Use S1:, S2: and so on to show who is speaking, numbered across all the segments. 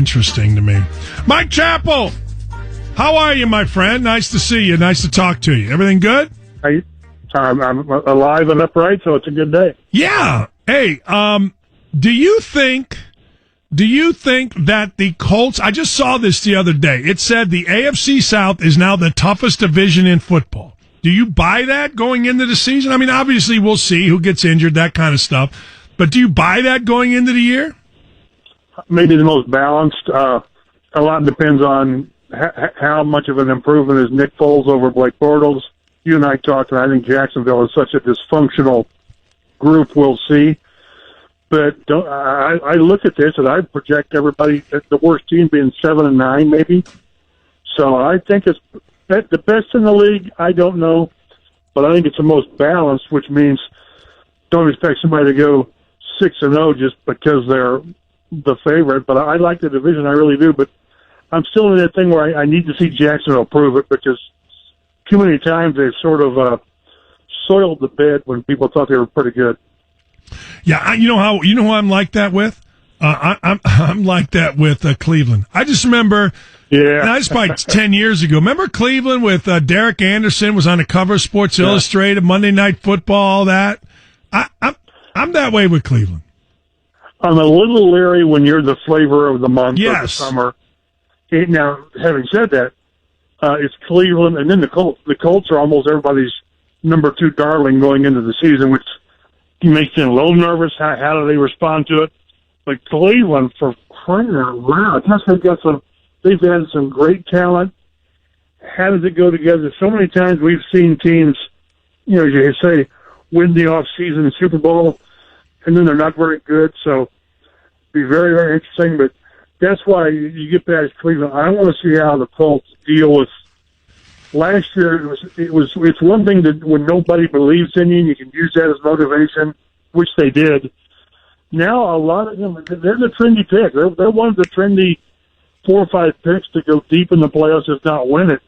S1: interesting to me. Mike Chappell, how are you, my friend? Nice to see you. Nice to talk to you. Everything good?
S2: I'm alive and upright, so it's a good day.
S1: Yeah. Hey, do you think that the Colts, I just saw this the other day. It said the AFC South is now the toughest division in football. Do you buy that going into the season? I mean, obviously we'll see who gets injured, that kind of stuff. But do you buy that going into the year?
S2: Maybe the most balanced. A lot depends on how much of an improvement is Nick Foles over Blake Bortles. You and I talked, and I think Jacksonville is such a dysfunctional group. We'll see. But I look at this, and I project everybody, the worst team being 7-9 maybe. So I think it's the best in the league. I don't know. But I think it's the most balanced, which means don't expect somebody to go 6-0 just because they're the favorite. But I like the division, I really do. But I'm still in that thing where I need to see Jacksonville prove it, because too many times they've sort of soiled the bed when people thought they were pretty good.
S1: Yeah, you know who I'm like that with? I'm like that with Cleveland. I just remember, that's probably 10 years ago. Remember Cleveland with Derek Anderson was on the cover of Sports Illustrated, Monday Night Football, all that. I'm that way with Cleveland.
S2: I'm a little leery when you're the flavor of the month or the
S1: Yes.
S2: summer. Now, having said that, it's Cleveland and then the Colts. The Colts are almost everybody's number 2 darling going into the season, which makes them a little nervous. How do they respond to it? But Cleveland, for crying out loud, they've had some great talent. How does it go together? So many times we've seen teams, as you say, win the offseason Super Bowl, and then they're not very good. So it'll be very, very interesting. But that's why you get past Cleveland. I want to see how the Colts deal with. Last year, it's one thing that when nobody believes in you, you can use that as motivation, which they did. Now, a lot of them, they're the trendy pick. They're one of the trendy 4 or 5 picks to go deep in the playoffs, if not win it.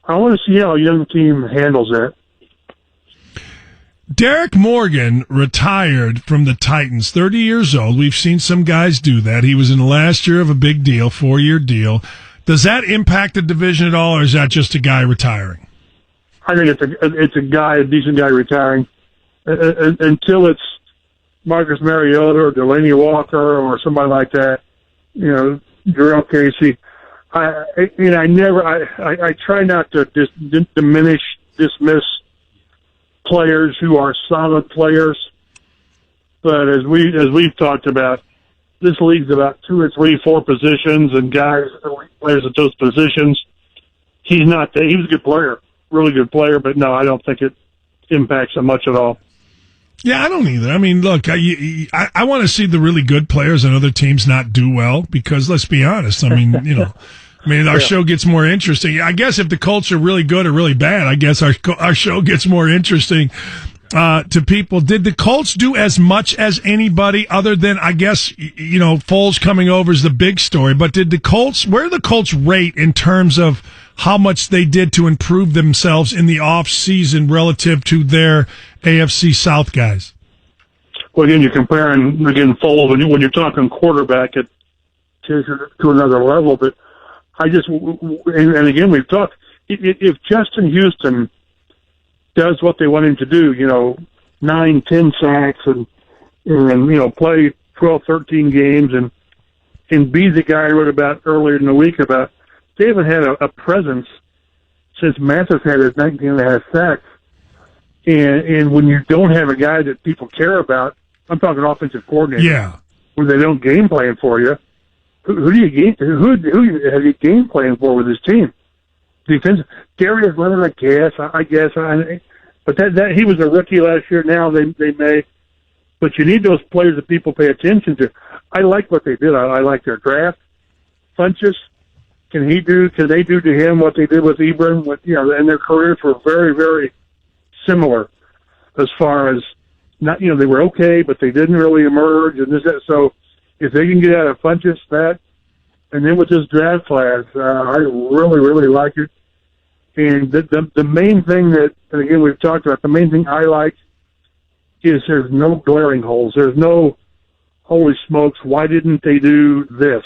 S2: I want to see how a young team handles that.
S1: Derek Morgan retired from the Titans, 30 years old. We've seen some guys do that. He was in the last year of a big deal, 4-year deal. Does that impact the division at all, or is that just a guy retiring?
S2: I think it's a decent guy retiring. Until it's Marcus Mariota or Delaney Walker or somebody like that, Jarrell Casey. I try not to dismiss players who are solid players, but as we've talked about, this league's about 2 or 3, 4 positions, and guys, players at those positions. He's not that. He was a good player, really good player, but no, I don't think it impacts him much at all.
S1: Yeah, I don't either. I mean, look, I want to see the really good players on other teams not do well, because let's be honest. I mean, our show gets more interesting. I guess if the Colts are really good or really bad, I guess our show gets more interesting to people. Did the Colts do as much as anybody other than, I guess, Foles coming over is the big story, but where did the Colts rate in terms of how much they did to improve themselves in the off-season relative to their AFC South guys?
S2: Well, again, you're comparing, Foles, when you're talking quarterback, it takes it to another level, but and again, we've talked, if Justin Houston does what they want him to do, 9, 10 sacks and play 12, 13 games and be the guy I wrote about earlier in the week about they haven't had a presence since Mathis had his 19.5 sacks. And when you don't have a guy that people care about, I'm talking offensive coordinator, when they don't game plan for you, who have you game plan for with his team? Defense, Darius Leonard, I guess, but that he was a rookie last year. Now they may, but you need those players that people pay attention to. I like what they did. I like their draft. Funchess, can they do to him what they did with Ebron? And their careers were very, very similar as far as they were okay, but they didn't really emerge. So if they can get out of Funchess and then with this draft class, I really, really like it. And the main thing that, and again, we've talked about, the main thing I like is there's no glaring holes. There's no, holy smokes, why didn't they do this?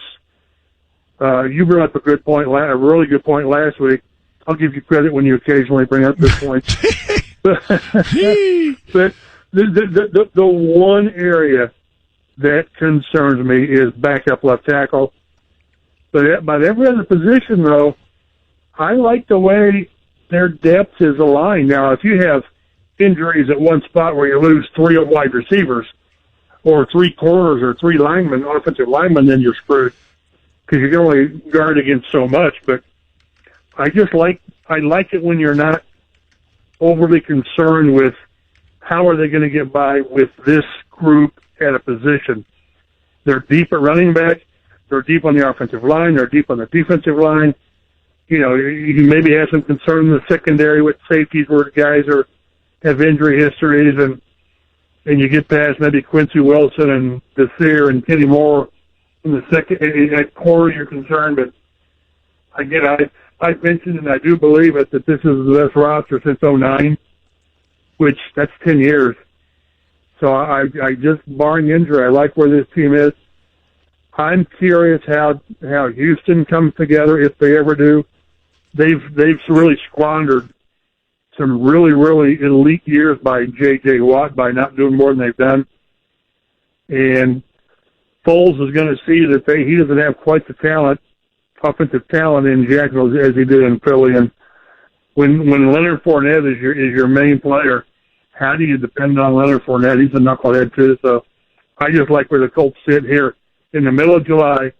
S2: You brought up a good point, a really good point last week. I'll give you credit when you occasionally bring up this point. But the one area that concerns me is backup left tackle. But every other position, though, I like the way their depth is aligned. Now, if you have injuries at one spot where you lose 3 wide receivers or 3 corners or 3 linemen, offensive linemen, then you're screwed because you can only guard against so much. But I like it when you're not overly concerned with how are they going to get by with this group at a position. They're deep at running back. They're deep on the offensive line. They're deep on the defensive line. You know, you maybe have some concern in the secondary with safeties where guys have injury histories, and you get past maybe Quincy Wilson and Desir and Kenny Moore in the second at corner. You're concerned, but again, I mentioned and I do believe it that this is the best roster since '09, which that's 10 years. So I just, barring injury, I like where this team is. I'm curious how Houston comes together, if they ever do. They've really squandered some really, really elite years by J.J. Watt by not doing more than they've done. And Foles is going to see that he doesn't have quite the talent, offensive talent in Jacksonville as he did in Philly. And when Leonard Fournette is your main player, how do you depend on Leonard Fournette? He's a knucklehead too. So I just like where the Colts sit here in the middle of July.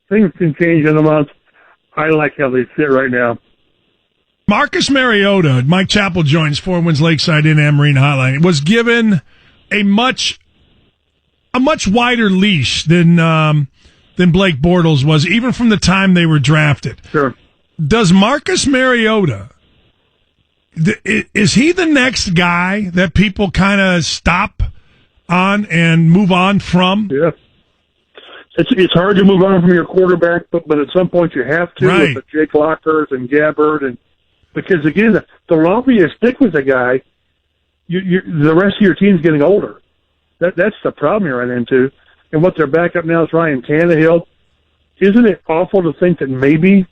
S2: Things can change in a month. I like how they sit right now.
S1: Marcus Mariota, Mike Chappell joins 4 Winds Lakeside in Marine Hotline, was given a much wider leash than Blake Bortles was, even from the time they were drafted.
S2: Sure.
S1: Does Marcus Mariota, is he the next guy that people kind of stop on and move on from?
S2: Yeah. It's hard to move on from your quarterback, but at some point you have to,
S1: right,
S2: with the Jake Lockers and Gabbard, and because again, the longer you stick with a guy, the rest of your team's getting older. That's the problem you run into. And what their backup now is Ryan Tannehill. Isn't it awful to think that maybe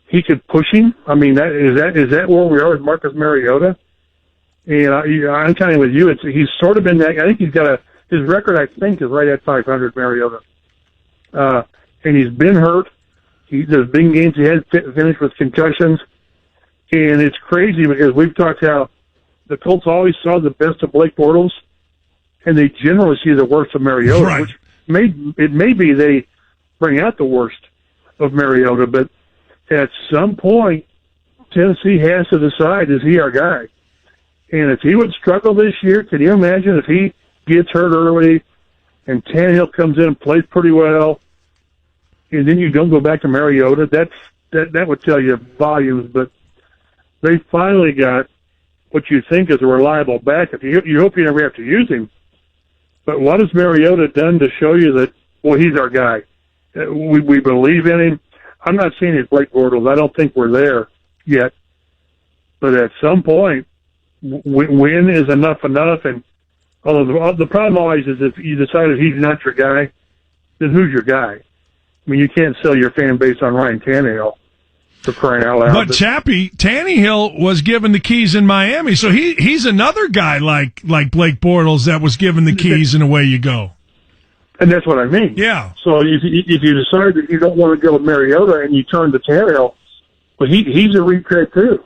S2: he could push him? I mean, is that where we are with Marcus Mariota? And I'm kind of with you. He's sort of been that. I think his record, I think, is right at 500. Mariota. And he's been hurt. There's big games he had finished with concussions. And it's crazy because we've talked how the Colts always saw the best of Blake Bortles, and they generally see the worst of Mariota,
S1: right,
S2: which may be they bring out the worst of Mariota. But at some point, Tennessee has to decide, is he our guy? And if he would struggle this year, can you imagine if he gets hurt early and Tannehill comes in and plays pretty well, and then you don't go back to Mariota? That would tell you volumes. But they finally got what you think is a reliable backup. You hope you never have to use him. But what has Mariota done to show you that, well, he's our guy? We believe in him. I'm not saying he's Blake Bortles. I don't think we're there yet. But at some point, win is enough. And although the problem always is if you decided he's not your guy, then who's your guy? I mean, you can't sell your fan base on Ryan Tannehill, for crying out loud.
S1: But Chappie, Tannehill was given the keys in Miami, so he's another guy like Blake Bortles that was given the keys and away you go.
S2: And that's what I mean.
S1: Yeah.
S2: So if you decide that you don't want to go with Mariota and you turn to Tannehill, well, he's a retread too.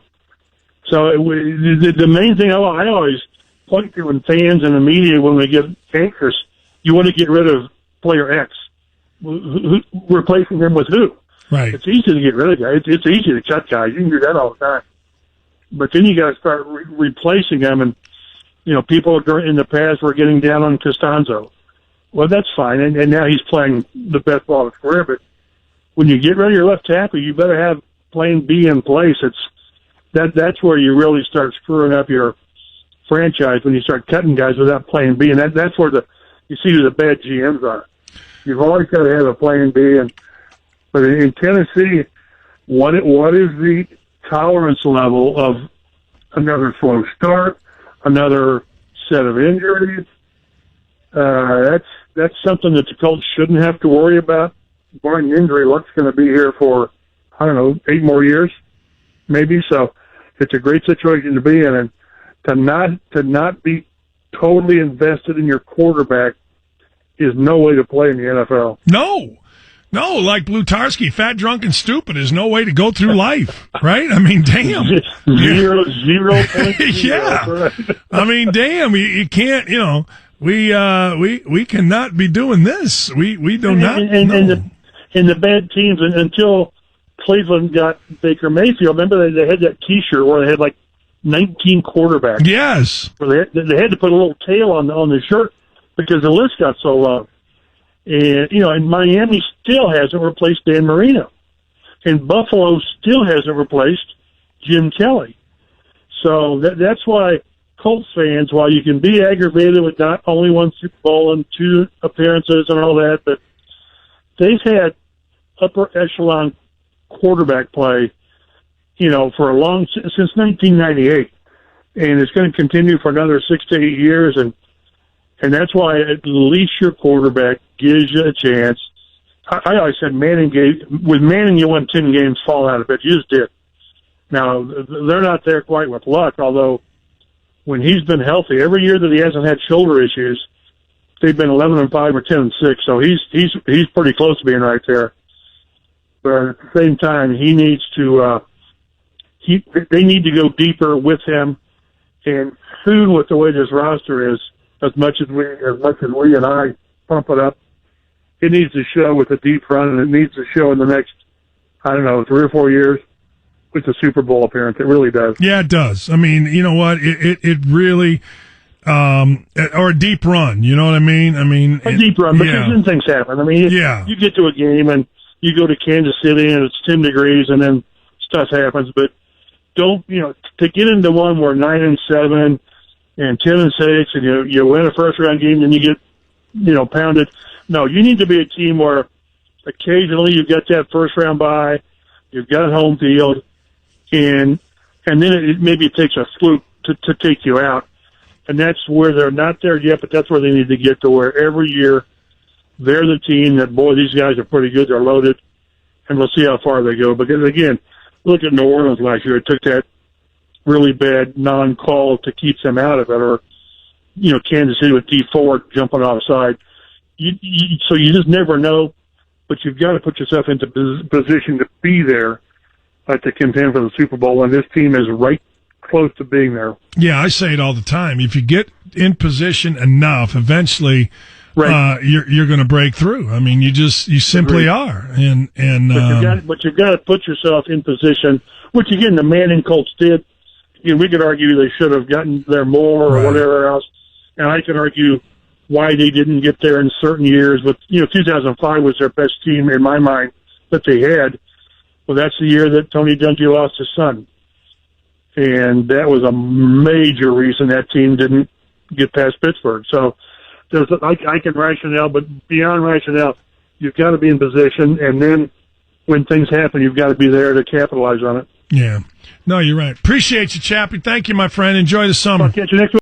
S2: So the main thing I always point to when fans and the media, when they get anxious, you want to get rid of player X. Replacing him with who?
S1: Right.
S2: It's easy to get rid of guys. It's easy to cut guys. You can do that all the time. But then you got to start replacing them. And, people in the past were getting down on Costanzo. Well, that's fine. And now he's playing the best ball of his career. But when you get rid of your left tackle, you better have plan B in place. That's where you really start screwing up your franchise, when you start cutting guys without plan B. And that's where you see who the bad GMs are. You've always got to have a plan B. But in Tennessee, what is the tolerance level of another slow start, another set of injuries? That's something that the Colts shouldn't have to worry about. barring injury, Luck's going to be here for, I don't know, 8 more years, maybe. So it's a great situation to be in, and to not be totally invested in your quarterback is no way to play in the NFL.
S1: No, like Blutarski, fat, drunk, and stupid is no way to go through life, right? I mean, damn.
S2: Zero point.
S1: Yeah.
S2: Right.
S1: I mean, damn, you can't, we cannot be doing this. We do not.
S2: And the bad teams, until Cleveland got Baker Mayfield, remember they had that T-shirt where they had like 19 quarterbacks.
S1: Yes.
S2: Where they had to put a little tail on the shirt because the list got so long. And Miami still hasn't replaced Dan Marino. And Buffalo still hasn't replaced Jim Kelly. So that's why Colts fans, while you can be aggravated with not only one Super Bowl and 2 appearances and all that, but they've had upper echelon quarterback play, for since 1998. And it's going to continue for another 6 to 8 years. And that's why at least your quarterback gives you a chance. I always said with Manning, you won 10 games, fall out of it. You just did. Now, they're not there quite with Luck, although when he's been healthy, every year that he hasn't had shoulder issues, they've been 11-5 or 10-6. So he's pretty close to being right there. But at the same time, he needs to. They need to go deeper with him, and soon with the way this roster is. As much as we and I pump it up, it needs to show with a deep run, and it needs to show in the next, 3 or 4 years with the Super Bowl appearance. It really does.
S1: Yeah, it does. I mean, you know what? It really, or a deep run. You know what I mean?
S2: A deep run, but then things happen. I mean, you get to a game and you go to Kansas City and it's 10 degrees, and then stuff happens. But don't to get into one where 9-7. And 10-6, and you win a first round game, and you get pounded. No, you need to be a team where occasionally you get that first round bye, you've got home field, and then maybe it takes a fluke to take you out, and that's where they're not there yet. But that's where they need to get to, where every year they're the team that these guys are pretty good, they're loaded, and we'll see how far they go. Because again, look at New Orleans last year; it took that really bad non-call to keep them out of it, or Kansas City with D Ford jumping offside. So you just never know, but you've got to put yourself into position to be there to contend for the Super Bowl, and this team is right close to being there. Yeah,
S1: I say it all the time. If you get in position enough, eventually you're going to break through. I mean, you simply are,
S2: but you've got to put yourself in position, which again the Manning Colts did. We could argue they should have gotten there more or whatever else, and I can argue why they didn't get there in certain years. But 2005 was their best team in my mind that they had. Well, that's the year that Tony Dungy lost his son, and that was a major reason that team didn't get past Pittsburgh. So I can rationale, but beyond rationale, you've got to be in position, and then when things happen, you've got to be there to capitalize on it.
S1: Yeah. No, you're right. Appreciate you, Chappie. Thank you, my friend. Enjoy the summer.
S2: I'll catch you next week.